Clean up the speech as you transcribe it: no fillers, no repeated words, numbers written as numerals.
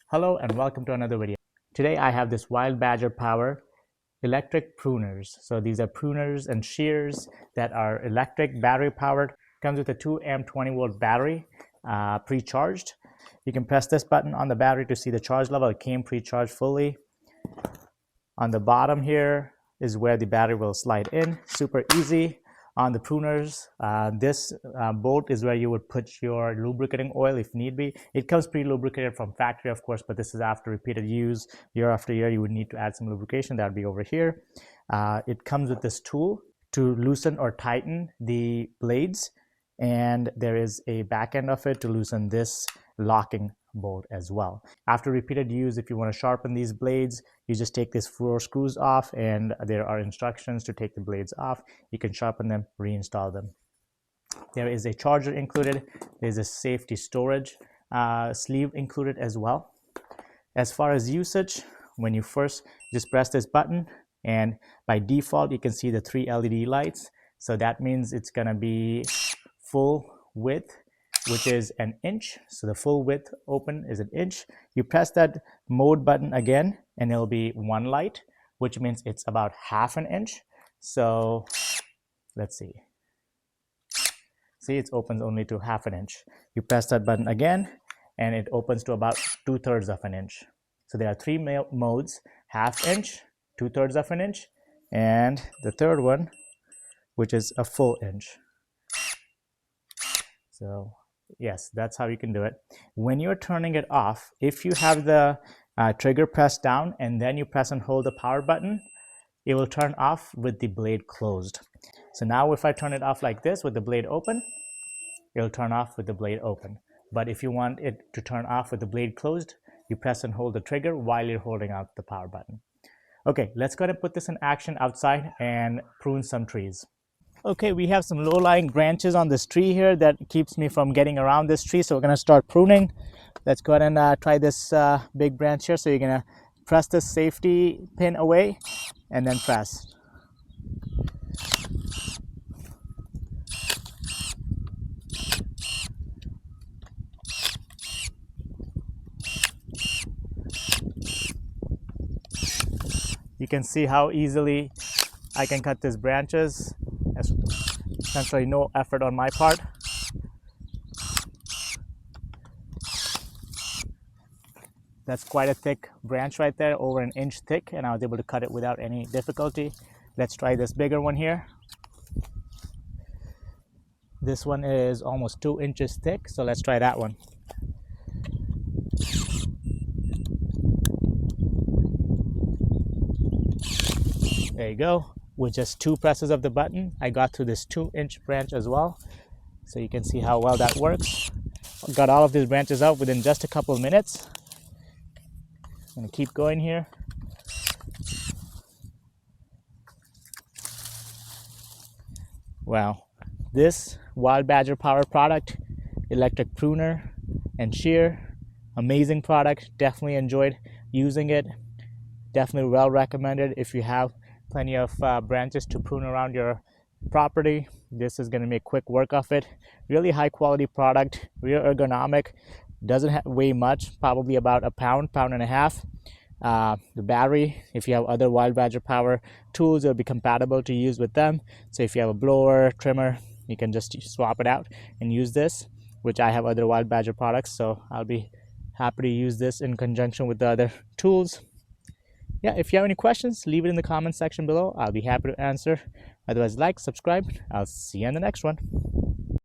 Hello and welcome to another video. Today I have this Wild Badger Power electric pruners. So these are pruners and shears that are electric, battery powered. Comes with a 2 amp 20 volt battery, pre-charged. You can press this button on the battery to see the charge level. It came pre-charged fully. On the bottom here is where the battery will slide in. Super easy. On the pruners, this bolt is where you would put your lubricating oil if need be. It comes pre-lubricated from factory, of course, but this is after repeated use. Year after year, you would need to add some lubrication. That would be over here. It comes with this tool to loosen or tighten the blades, and there is a back end of it to loosen this locking bolt as well. After repeated use, if you want to sharpen these blades, you just take these 4 screws off, and there are instructions to take the blades off. You can sharpen them, reinstall them. There is a charger included. There's a safety storage sleeve included as well. As far as usage, when you first just press this button, and by default you can see the 3 LED lights. So that means it's gonna be full width, which is an inch. So the full width open is an inch. You press that mode button again and it'll be 1 light, which means it's about half an inch. So let's see. See, it opens only to half an inch. You press that button again and it opens to about 2/3 of an inch. So there are 3 modes: half inch, 2/3 of an inch, and the third one, which is a full inch. So yes, that's how you can do it. When you're turning it off, if you have the trigger pressed down and then you press and hold the power button, it will turn off with the blade closed. So now if I turn it off like this with the blade open, it'll turn off with the blade open. But if you want it to turn off with the blade closed, you press and hold the trigger while you're holding out the power button. Okay, let's go ahead and put this in action outside and prune some trees. Okay, we have some low-lying branches on this tree here that keeps me from getting around this tree, so we're going to start pruning. Let's go ahead and try this big branch here. So you're going to press the safety pin away and then press. You can see how easily I can cut these branches. Essentially no effort on my part. That's quite a thick branch right there, over an inch thick, and I was able to cut it without any difficulty. Let's try this bigger one here. This one is almost 2 inches thick, so let's try that one. There you go. With just 2 presses of the button, I got to this 2-inch branch as well. So you can see how well that works. Got all of these branches out within just a couple of minutes. I'm gonna keep going here. Wow, this Wild Badger Power product, electric pruner and shear, amazing product. Definitely enjoyed using it. Definitely well recommended if you have plenty of branches to prune around your property. This is going to make quick work of it. Really high quality product, real ergonomic, doesn't weigh much, probably about a pound, pound and a half. The battery, if you have other Wild Badger Power tools, it'll be compatible to use with them. So if you have a blower, trimmer, you can just swap it out and use this, which I have other Wild Badger products, so I'll be happy to use this in conjunction with the other tools. Yeah, if you have any questions, leave it in the comment section below. I'll be happy to answer. Otherwise, like, subscribe. I'll see you in the next one.